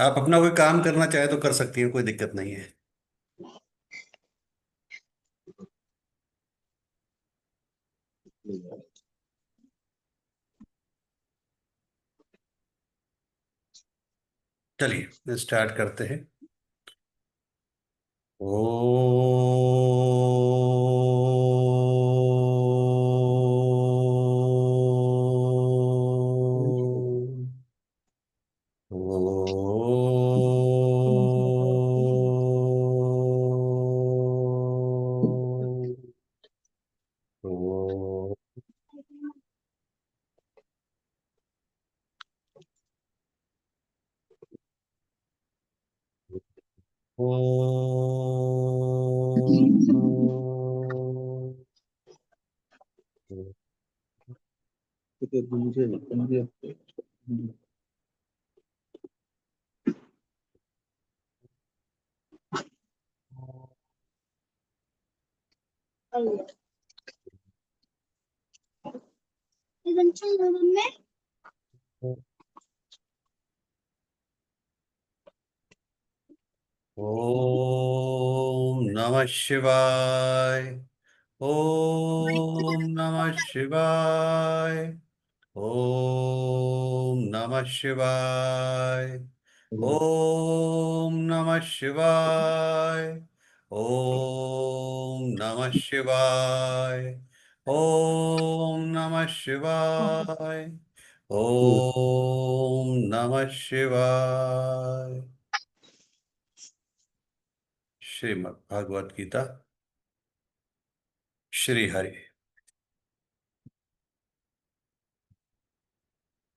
आप अपना कोई काम करना चाहे तो कर सकती हैं, कोई दिक्कत नहीं है। चलिए स्टार्ट करते हैं। ओ ओम नमः शिवाय। ओम नमः शिवाय। ओम नमः शिवाय। ओम नमः शिवाय। ओम नमः शिवाय। ओम नमः शिवाय। ओम नमः शिवाय। श्रीमद् भागवत गीता श्री हरि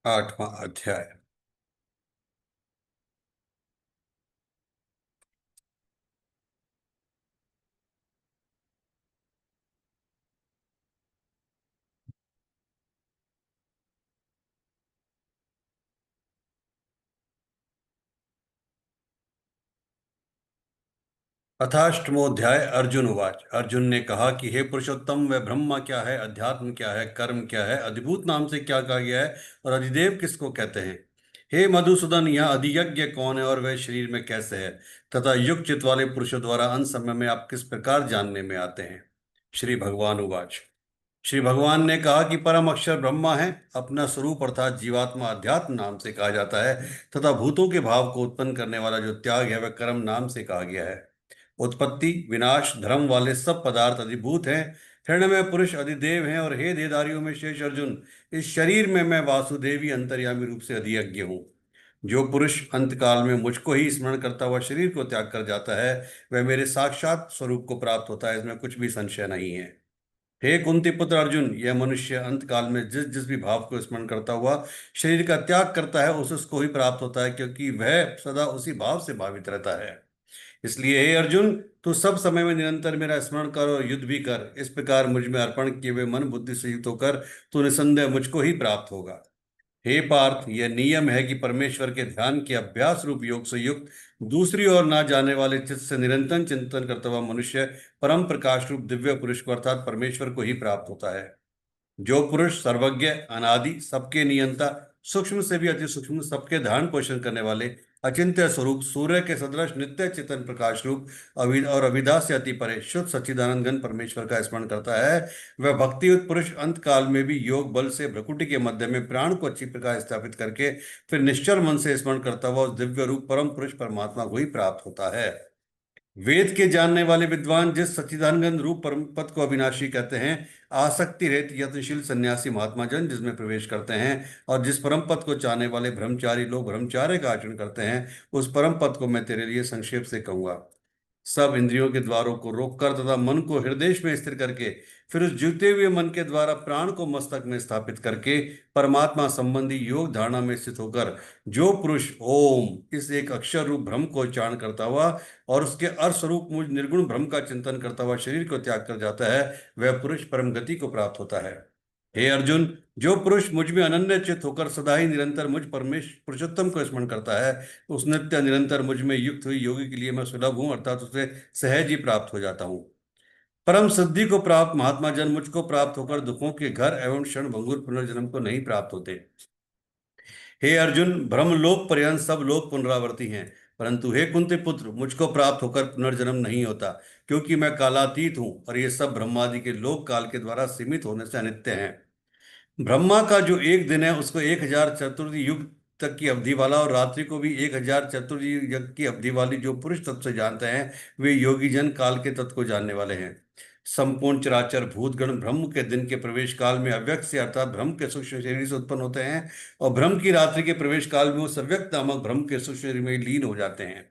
8वां अध्याय। अथाष्टमोध्याय। अर्जुन उवाच। अर्जुन ने कहा कि हे पुरुषोत्तम, वह ब्रह्म क्या है, अध्यात्म क्या है, कर्म क्या है, अधिभूत नाम से क्या कहा गया है और अधिदेव किसको कहते हैं। हे मधुसूदन, यह अधियज्ञ कौन है और वह शरीर में कैसे है, तथा युग चित वाले पुरुषों द्वारा अंत समय में आप किस प्रकार जानने में आते हैं। श्री भगवान उवाच। श्री भगवान ने कहा कि परम अक्षर ब्रह्मा है। अपना स्वरूप अर्थात जीवात्मा अध्यात्म नाम से कहा जाता है, तथा भूतों के भाव को उत्पन्न करने वाला जो त्याग है वह कर्म नाम से कहा गया है। उत्पत्ति विनाश धर्म वाले सब पदार्थ अधिभूत हैं। हिरण्य में पुरुष अधिदेव हैं। और हे देहधारियों में शेष अर्जुन, इस शरीर में मैं वासुदेवी अंतर्यामी रूप से अधियज्ञ हूँ। जो पुरुष अंतकाल में मुझको ही स्मरण करता हुआ शरीर को त्याग कर जाता है, वह मेरे साक्षात स्वरूप को प्राप्त होता है, इसमें कुछ भी संशय नहीं है। हे कुंती पुत्र अर्जुन, यह मनुष्य अंत काल में जिस जिस भी भाव को स्मरण करता हुआ शरीर का त्याग करता है, उस उसको ही प्राप्त होता है, क्योंकि वह सदा उसी भाव से भावित रहता है। इसलिए हे अर्जुन, तू सब समय में निरंतर मेरा स्मरण कर और युद्ध भी कर। इस प्रकार मुझ में अर्पण किए हुए मन बुद्धि से युक्त होकर तू निसंदेह मुझको ही प्राप्त होगा। हे पार्थ, यह नियम है कि परमेश्वर के ध्यान के अभ्यास रूप योग से युक्त दूसरी ओर ना जाने वाले चित्त से निरंतर चिंतन करता हुआ मनुष्य परम प्रकाश रूप दिव्य पुरुष को अर्थात परमेश्वर को ही प्राप्त होता है। जो पुरुष सर्वज्ञ अनादि सबके नियंता, सूक्ष्म से भी अति सूक्ष्म, सबके धारण पोषण करने वाले अचिंत्य स्वरूप, सूर्य के सदृश नित्य चेतन प्रकाश रूप, अविद और अविदा से अति परे शुद्ध सच्चिदानंद घन परमेश्वर का स्मरण करता है, वह भक्तियुक्त पुरुष अंत काल में भी योग बल से भ्रकुटी के मध्य में प्राण को अच्छी प्रकार स्थापित करके फिर निश्चल मन से स्मरण करता हुआ उस दिव्य रूप परम पुरुष परमात्मा को ही प्राप्त होता है। वेद के जानने वाले विद्वान जिस सच्चिदानंद रूप परम पद को अविनाशी कहते हैं, आसक्ति रहित यत्नशील सन्यासी महात्मा जन जिसमें प्रवेश करते हैं, और जिस परम पद को चाहने वाले ब्रह्मचारी लोग ब्रह्मचार्य का आचरण करते हैं, उस परम पद को मैं तेरे लिए संक्षेप से कहूंगा। सब इंद्रियों के द्वारों को रोककर तथा मन को हृदय में स्थिर करके फिर उस जीते हुए मन के द्वारा प्राण को मस्तक में स्थापित करके परमात्मा संबंधी योग धारणा में स्थित होकर जो पुरुष ओम इस एक अक्षर रूप ब्रह्म को उच्चारण करता हुआ और उसके अर्थ स्वरूप मुझ निर्गुण ब्रह्म का चिंतन करता हुआ शरीर को त्याग कर जाता है, वह पुरुष परम गति को प्राप्त होता है। हे अर्जुन, जो पुरुष मुझ में अनन्य चित होकर सदा ही निरंतर मुझ परमेश पुरुषोत्तम को स्मरण करता है, उस नित्य निरंतर मुझ में युक्त हुई योगी के लिए मैं सुलभ हूं, अर्थात उसे सहज ही प्राप्त हो जाता हूँ। परम सिद्धि को प्राप्त महात्मा जन मुझको प्राप्त होकर दुखों के घर एवं क्षण भंगुर पुनर्जन्म को नहीं प्राप्त होते। हे अर्जुन, ब्रह्मलोक पर्यंत सब लोग पुनरावर्ती हैं, परंतु हे कुंती पुत्र, मुझको प्राप्त होकर पुनर्जन्म नहीं होता, क्योंकि मैं कालातीत हूं और ये सब ब्रह्मादि के लोक काल के द्वारा सीमित होने से अनित्य हैं। ब्रह्मा का जो एक दिन है उसको 1000 चतुर्युग युग तक की अवधि वाला, और रात्रि को भी 1000 चतुर्युग युग की अवधि वाली जो पुरुष तत्व से जानते हैं, वे योगी जन काल के तत्व को जानने वाले हैं। संपूर्ण चराचर भूतगण ब्रह्म के दिन के प्रवेश काल में अव्यक्त से अर्थात ब्रह्म के सूक्ष्म शरीर से उत्पन्न होते हैं, और ब्रह्म की रात्रि के प्रवेश काल में वो सव्यक्त नामक ब्रह्म के सूक्ष्म शरीर में लीन हो जाते हैं।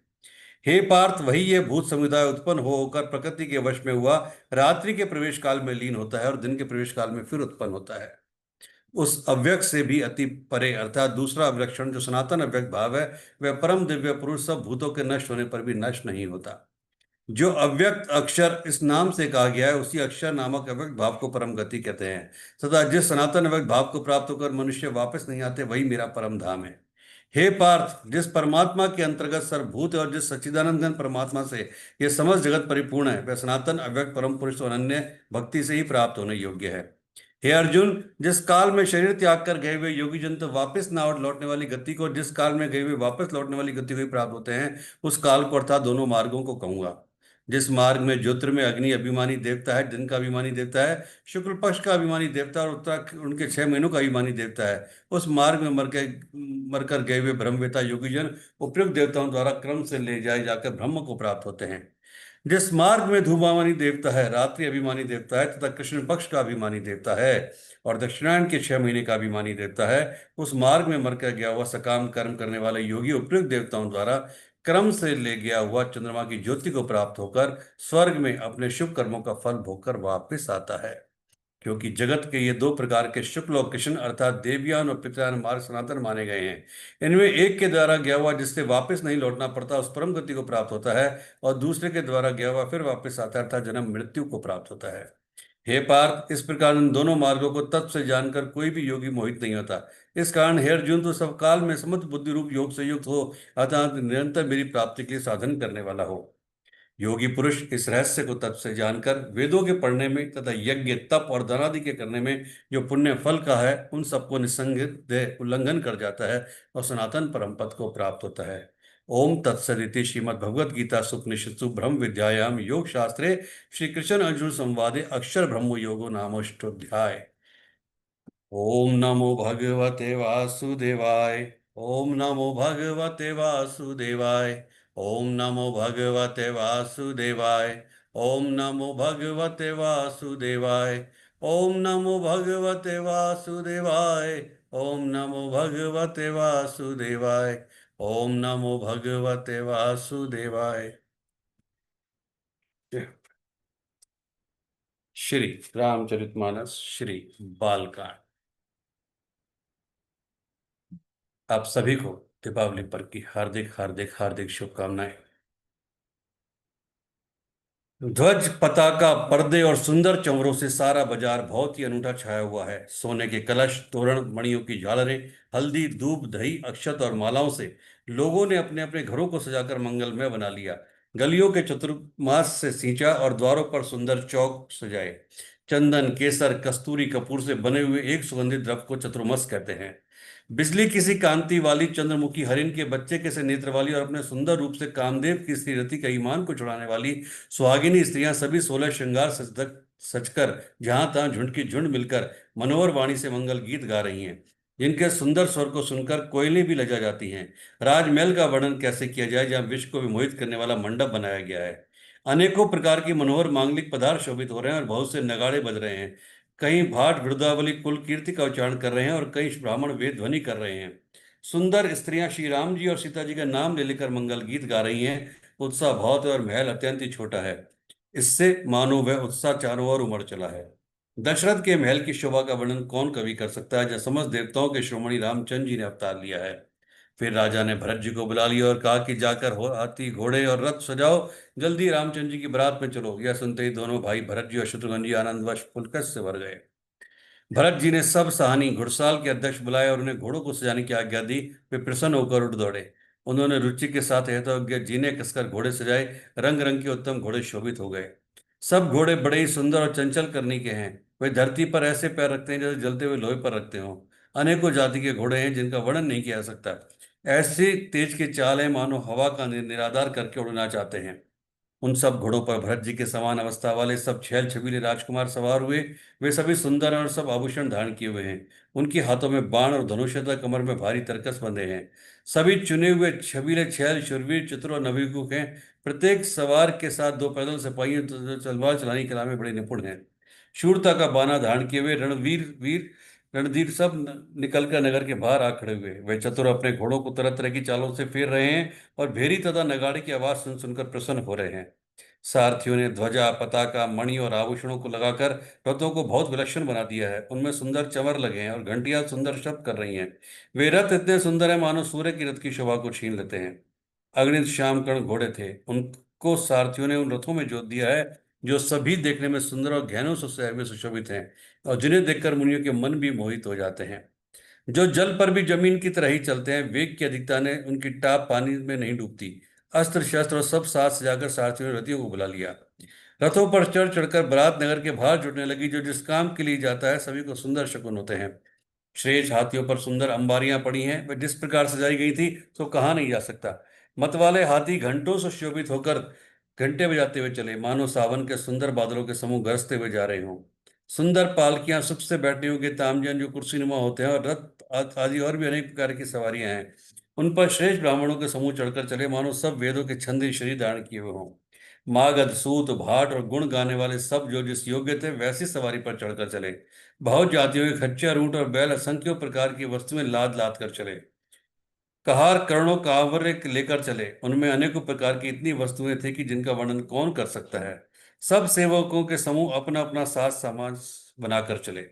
हे पार्थ, वही ये भूत समुदाय उत्पन्न हो होकर प्रकृति के वश में हुआ रात्रि के प्रवेश काल में लीन होता है और दिन के प्रवेश काल में फिर उत्पन्न होता है। उस अव्यक्त से भी अति परे अर्थात दूसरा अवलक्षण जो सनातन अव्यक्त भाव है, वह परम दिव्य पुरुष सब भूतों के नष्ट होने पर भी नष्ट नहीं होता। जो अव्यक्त अक्षर इस नाम से कहा गया है, उसी अक्षर नामक अव्यक्त भाव को परम गति कहते हैं। तथा जिस सनातन अव्यक्त भाव को प्राप्त होकर मनुष्य वापस नहीं आते, वही मेरा परम धाम है। हे पार्थ, जिस परमात्मा के अंतर्गत सर्वभूत है और जिस सच्चिदानंद घन परमात्मा से यह समस्त जगत परिपूर्ण है, वह सनातन अव्यक्त परम पुरुष और अनन्य भक्ति से ही प्राप्त होने योग्य है। हे अर्जुन, जिस काल में शरीर त्याग कर गए हुए योगी जन तो वापस ना लौटने वाली गति को, जिस काल में गए हुए वापस लौटने वाली गति को ही प्राप्त होते हैं, उस काल को अर्थात दोनों मार्गों को कहूंगा। जिस मार्ग में ज्योतिर्मय अग्नि अभिमानी देवता है, दिन का अभिमानी देवता है, शुक्ल पक्ष का अभिमानी देवता और उत्तर उनके 6 महीनों का अभिमानी देवता है, उस मार्ग में मरकर गए हुए ब्रह्मवेता योगीजन उपयुक्त देवताओं द्वारा क्रम से ले जाए जाकर ब्रह्म को प्राप्त होते हैं। जिस मार्ग में धूमावनी देवता है, रात्रि अभिमानी देवता है तथा कृष्ण पक्ष का अभिमानी देवता है और दक्षिणायन के 6 महीने का अभिमानी देवता है, उस मार्ग में मरकर गया हुआ सकाम कर्म करने वाले योगी उपयुक्त देवताओं द्वारा क्रम से ले गया हुआ चंद्रमा की ज्योति को प्राप्त होकर स्वर्ग में अपने शुभ कर्मों का फल भोगकर वापस आता है। क्योंकि जगत के ये दो प्रकार के शुक्ल और कृष्ण अर्थात देवयान और पितृयान मार्ग सनातन माने गए हैं। इनमें एक के द्वारा गया हुआ जिससे वापस नहीं लौटना पड़ता उस परम गति को प्राप्त होता है, और दूसरे के द्वारा गया हुआ फिर वापस आता है अर्थात जन्म मृत्यु को प्राप्त होता है। हे पार्थ, इस प्रकार इन दोनों मार्गों को तत्व से जानकर कोई भी योगी मोहित नहीं होता। इस कारण हे अर्जुन, तो सब काल में समस्त बुद्धि रूप योग से युक्त हो अर्थात निरंतर मेरी प्राप्ति के लिए साधन करने वाला हो। योगी पुरुष इस रहस्य को तत्व से जानकर वेदों के पढ़ने में तथा यज्ञ तप और दानादि के करने में जो पुण्य फल का है, उन सबको निस्संदेह उल्लंघन कर जाता है और सनातन परम पद को प्राप्त होता है। ओम तत्सदिति श्रीमद् भगवद गीता सुपनिषत्सु ब्रह्म विद्यायाम योग शास्त्रे श्री कृष्ण अर्जुन संवादे अक्षर ब्रह्म योगो नामोष्टोध्याय। ओम नमो भगवते वासुदेवाय। ओम नमो भगवते वासुदेवाय। ओम नमो भगवते वासुदेवाय। ओम नमो भगवते वासुदेवाय। ओम नमो भगवते वासुदेवाय। ओम नमो भगवते वासुदेवाय। ओम नमो भगवते वासुदेवाय। श्री रामचरितमानस श्री बालकांड। आप सभी को दीपावली पर्व की हार्दिक हार्दिक हार्दिक शुभकामनाएं। ध्वज पताका पर्दे और सुंदर चंवरों से सारा बाजार बहुत ही अनूठा छाया हुआ है। सोने के कलश तोरण मणियों की झालरें हल्दी दूब दही अक्षत और मालाओं से लोगों ने अपने अपने घरों को सजाकर मंगलमय बना लिया। गलियों के चतुर्मास से सींचा और द्वारों पर सुंदर चौक सजाए। चंदन केसर कस्तूरी कपूर से बने हुए एक सुगंधित द्रव्य को चतुर्मस कहते हैं। बिजली किसी कांति वाली चंद्रमुखी हरिण के बच्चे के से नेत्र वाली और अपने सुंदर रूप से कामदेव की स्त्री रति का ईमान को छुड़ाने वाली सुहागिनी स्त्रियां सभी 16 श्रृंगार सजकर जहां तहां झुंड की झुंड मिलकर मनोहर वाणी से मंगल गीत गा रही हैं, जिनके सुंदर स्वर को सुनकर कोयलें भी लजा जाती हैं। राजमहल का वर्णन कैसे किया जाए, जहां विश्व को विमोहित करने वाला मंडप बनाया गया है। अनेकों प्रकार की मनोहर मांगलिक पदार्थ शोभित हो रहे हैं और बहुत से नगाड़े बज रहे हैं। कई भाट वृद्धावली कुल कीर्ति का उच्चारण कर रहे हैं और कई ब्राह्मण वेद ध्वनि कर रहे हैं। सुंदर स्त्रियां श्री राम जी और सीता जी का नाम ले लेकर मंगल गीत गा रही हैं। उत्साह बहुत है और महल अत्यंत ही छोटा है। इससे मानो वह उत्साह चारों ओर उमड़ चला है। दशरथ के महल की शोभा का वर्णन कौन कवि कर सकता है, जहाँ समस्त देवताओं के शिरोमणि रामचंद्र जी ने अवतार लिया है। फिर राजा ने भरत जी को बुला लिया और कहा कि जाकर हो हाथी घोड़े और रथ सजाओ, जल्दी रामचंद्र जी की बारात में चलो। यह सुनते ही दोनों भाई भरत जी और शत्रुघ्न जी आनंदवश पुलकस से भर गए। भरत जी ने सब सहानी घुड़साल के अध्यक्ष बुलाए और उन्हें घोड़ों को सजाने की आज्ञा दी। वे प्रसन्न होकर उठ दौड़े। उन्होंने रुचि के साथ यथोचित जीने कसकर घोड़े सजाए। रंग रंग के उत्तम घोड़े शोभित हो गए। सब घोड़े बड़े ही सुंदर और चंचल करनी के हैं। वे धरती पर ऐसे पैर रखते हैं जैसे जलते हुए लोहे पर रखते हों। अनेकों जाति के घोड़े हैं जिनका वर्णन नहीं किया जा सकता। ऐसी तेज की चाल है मानो हवा का निराधार करके उड़ना चाहते हैं। उन सब घोड़ों पर भरत जी के समान अवस्था वाले सब छैल छबीले राजकुमार सवार हुए। वे सभी सुंदर और सब आभूषण धारण किए हुए हैं। उनके हाथों में बाण और धनुष तथा कमर में भारी तरकस बंधे हैं। सभी चुने हुए छबीले छैल शूरवीर चतुर और नवयुवक हैं। प्रत्येक सवार के साथ दो पैदल सिपाही हैं जो तलवार चलाने की कला में बड़े निपुण हैं। शूरता का बाना धारण किए हुए रणधीर सब निकलकर नगर के बाहर आ खड़े हुए। वे चतुर अपने घोड़ों को तरह तरह की चालों से फेर रहे हैं और भेरी तथा नगाड़े की आवाज सुन सुनकर प्रसन्न हो रहे हैं। सारथियों ने ध्वजा पताका मणि और आभूषणों को लगाकर रथों को बहुत विलक्षण बना दिया है। उनमें सुंदर चमर लगे हैं और घंटियां सुंदर शब्द कर रही हैं। वे रथ इतने सुंदर हैं मानो सूर्य की रथ की शोभा को छीन लेते हैं। अगणित श्याम कर्ण घोड़े थे, उनको सारथियों ने उन रथों में जोत दिया है जो सभी देखने में सुंदर और गहनों से सुशोभित हैं और जिन्हें देखकर मुनियों के मन भी मोहित हो जाते हैं। जो जल पर भी जमीन की तरह ही चलते हैं। वेग की अधिकता ने उनकी टाप पानी में नहीं डूबती। अस्त्र शस्त्र और सब साथ सजाकर सारथियों ने रथियों को बुला लिया। रथों पर चढ़ चढ़कर बारात नगर के बाहर जुटने लगी। जो जिस काम के लिए जाता है सभी को सुंदर शकुन होते हैं। शेष हाथियों पर सुंदर अंबारियां पड़ी हैं। वे जिस प्रकार सजाई गई थी तो कहा नहीं जा सकता। मतवाले हाथी घंटों से शोभित होकर घंटे बजाते हुए चले मानो सावन के सुंदर बादलों के समूह गरजते हुए जा रहे हों। सुंदर पालकियां सुख से बैठने योग्य तामजन जो कुर्सीनुमा होते हैं और रथ आदि और भी अनेक प्रकार की सवारियां हैं। उन पर श्रेष्ठ ब्राह्मणों के समूह चढ़कर चले मानो सब वेदों के छंद शरीर धारण किए हुए हों। मागध सूत भाट और गुण गाने वाले सब जो जिस योग्य थे वैसी सवारी पर चढ़कर चले। बहुत जातियों के खच्चर ऊंट और बैल असंख्यों प्रकार की वस्तुएं लाद लाद कर चले। कहार करणों कांवरे लेकर चले। उनमें अनेकों प्रकार की इतनी वस्तुएं थी कि जिनका वर्णन कौन कर सकता है। सब सेवकों के समूह अपना अपना साज सामान बनाकर चले।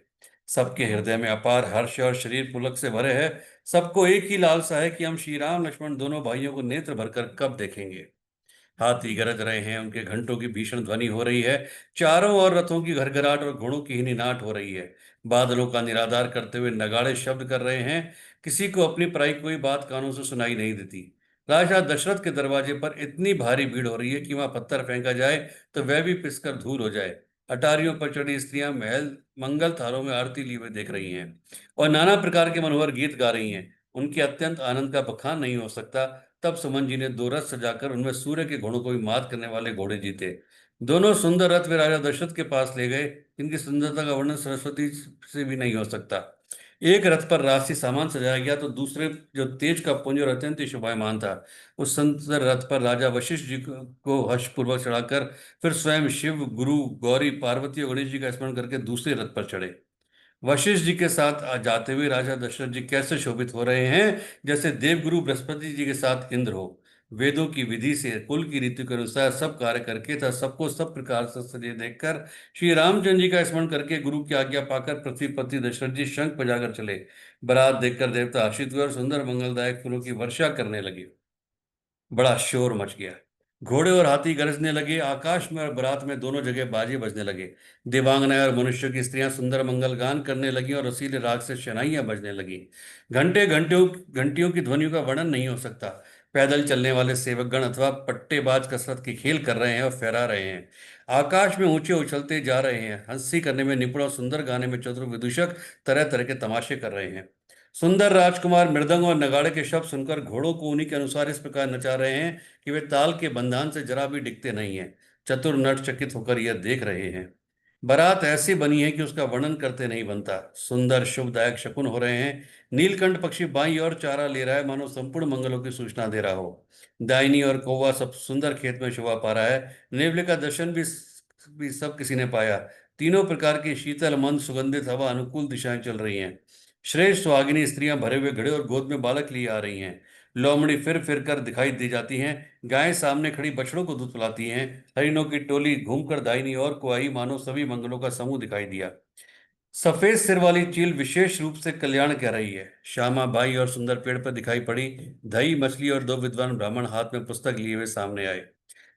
सबके हृदय में अपार हर्ष और शरीर पुलक से भरे है। सबको एक ही लालसा है कि हम श्री राम लक्ष्मण दोनों भाइयों को नेत्र भरकर कब देखेंगे। हाथी गरज रहे हैं, उनके घंटों की भीषण ध्वनि हो रही है। चारों ओर रथों की घरघराहट और घोड़ों की हिनीनाट हो रही है। बादलों का निराधार करते हुए नगाड़े शब्द कर रहे हैं। किसी को अपनी पराई कोई बात कानों से सुनाई नहीं देती। राजा दशरथ के दरवाजे पर इतनी भारी भीड़ हो रही है कि वहां पत्थर फेंका जाए तो वह भी पिसकर धूल हो जाए। अटारियों पर चढ़ी स्त्रियां महल मंगल थालों में आरती लिए हुए देख रही हैं और नाना प्रकार के मनोहर गीत गा रही हैं। उनके अत्यंत आनंद का बखान नहीं हो सकता। तब सुमन जी ने दो रथ सजाकर उनमें सूर्य के घोड़ों को भी मात करने वाले घोड़े जीते। दोनों सुंदर रथ वे राजा दशरथ के पास ले गए। इनकी सुंदरता का वर्णन सरस्वती से भी नहीं हो सकता। एक रथ पर राशि सामान सजाया गया तो दूसरे जो तेज का पुंज और अत्यंत ही शोभायमान था। उस सुंदर रथ पर राजा वशिष्ठ जी को हर्षपूर्वक चढ़ाकर फिर स्वयं शिव गुरु गौरी पार्वती और गणेश जी का स्मरण करके दूसरे रथ पर चढ़े। वशिष्ठ जी के साथ जाते हुए राजा दशरथ जी कैसे शोभित हो रहे हैं जैसे देवगुरु बृहस्पति जी के साथ इंद्र हो। वेदों की विधि से कुल की रीति के अनुसार सब कार्य करके तथा सबको सब प्रकार से सजे देखकर श्री रामचंद्र जी का स्मरण करके गुरु की आज्ञा पाकर पृथ्वीपति दशरथ जी शंख बजाकर चले। बारात देखकर देवता हर्षित हुए और सुंदर मंगलदायक फूलों की वर्षा करने लगे। बड़ा शोर मच गया। घोड़े और हाथी गरजने लगे। आकाश में और बारात में दोनों जगह बाजे बजने लगे। देवांगनाएं और मनुष्यों की स्त्रियां सुंदर मंगल गान करने लगी और रसीले राग से शहनाइयां बजने लगी। घंटे घंटियों घंटियों की ध्वनियों का वर्णन नहीं हो सकता। पैदल चलने वाले सेवकगण अथवा पट्टेबाज कसरत की खेल कर रहे हैं और फहरा रहे हैं। आकाश में ऊंचे उछलते जा रहे हैं। हंसी करने में निपुण और सुंदर गाने में चतुर विदूषक तरह तरह के तमाशे कर रहे हैं। सुंदर राजकुमार मृदंग और नगाड़े के शब्द सुनकर घोड़ों को उन्हीं के अनुसार इस प्रकार नचा रहे हैं कि वे ताल के बंधन से जरा भी डिगते नहीं हैं। चतुर नट चकित होकर यह देख रहे हैं। बारात ऐसी बनी है कि उसका वर्णन करते नहीं बनता। सुंदर शुभदायक शकुन हो रहे हैं। नीलकंठ पक्षी बाईं ओर चारा ले रहा है मानो संपूर्ण मंगलों की सूचना दे रहा हो। दाहिनी और कौवा सब सुंदर खेत में शोभा पा रहा है। नेवले का दर्शन भी सब किसी ने पाया। तीनों प्रकार की शीतल मंद सुगंधित हवा अनुकूल दिशाएं चल रही हैं। श्रेष्ठ सुहागिनी स्त्रियां भरे हुए घड़े और गोद में बालक लिए आ रही हैं। लोमड़ी फिर फिर कर दिखाई दी जाती हैं। गायें सामने खड़ी बछड़ों को दूध पिलाती हैं। हरिणों की टोली घूमकर दाहिनी ओर को आई मानो सभी मंगलों का समूह दिखाई दिया। सफेद सिर वाली चील विशेष रूप से कल्याण कह रही है। श्यामा बाई और सुंदर पेड़ पर दिखाई पड़ी। दही मछली और दो विद्वान ब्राह्मण हाथ में पुस्तक लिए हुए सामने आए।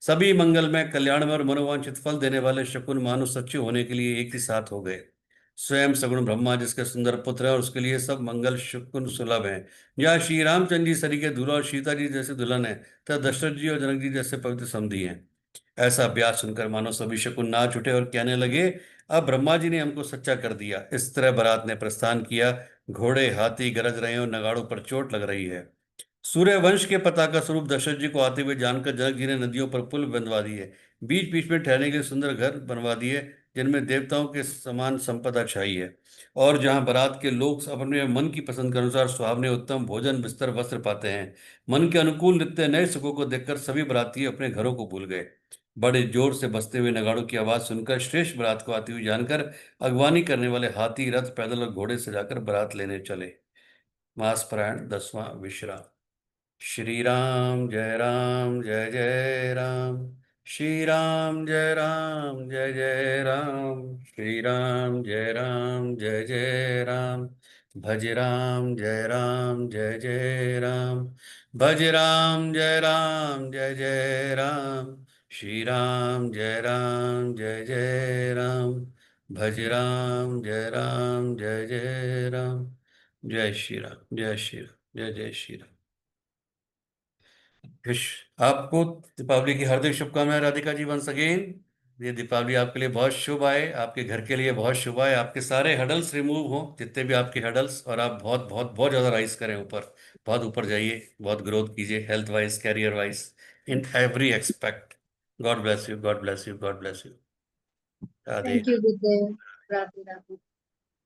सभी मंगल में कल्याण में और मनोवांछित फल देने वाले शकुन मानो सच्चे होने के लिए एक ही साथ हो गए। स्वयं सगुण ब्रह्मा जिसके सुंदर पुत्र है और उसके लिए सब मंगल शकुन सुलभ है। जहाँ श्री रामचंद्र जी सरी के दूल्हा और सीता जी जैसे दुल्हन है तथा दशरथ जी और जनक जी जैसे पवित्र समधी हैं। ऐसा ब्याज सुनकर मानो सभी शकुन नाच उठे और कहने लगे, अब ब्रह्मा जी ने हमको सच्चा कर दिया। इस तरह बारात ने प्रस्थान किया। घोड़े हाथी गरज रहे हैं और नगाड़ों पर चोट लग रही है। सूर्य वंश के पताका स्वरूप दशरथ जी को आते हुए जानकर जनक जी ने नदियों पर पुल बंधवा दिए, बीच बीच में ठहरने के लिए सुंदर घर बनवा दिए, जिनमें देवताओं के समान संपदा छाई है। और जहां बारात के लोग अपने मन की पसंद के अनुसार सुहावने उत्तम भोजन बिस्तर वस्त्र पाते हैं, मन के अनुकूल नित्य नए सुखों को देखकर सभी बाराती अपने घरों को भूल गए। बड़े जोर से बजते हुए नगाड़ों की आवाज सुनकर श्रेष्ठ बारात को आती हुई जानकर अगवानी करने वाले हाथी रथ पैदल और घोड़े सजाकर बारात लेने चले। मास पारायण 10वां विश्राम। श्री राम जय राम, श्री राम जय जय राम, श्री राम जय राम, भज राम जय राम, भज राम जय राम, श्री राम जय राम, भज राम जय राम। जय श्री राम, जय श्री राम, जय जय श्री राम। विश आपको दीपावली की हार्दिक शुभकामनाएं राधिका जी, वंस अगेन। ये दीपावली आपके लिए बहुत शुभ आए, आपके घर के लिए बहुत शुभ आए, आपके सारे हडल्स रिमूव हों, जितने भी आपके हडल्स, और आप बहुत बहुत बहुत ज्यादा राइज करें ऊपर, बहुत ऊपर जाइए, बहुत ग्रोथ कीजिए, health wise, career wise, in every expect. God bless you, God bless you, God bless you. Radhe. Thank you Gurudev. Radhe Radhe.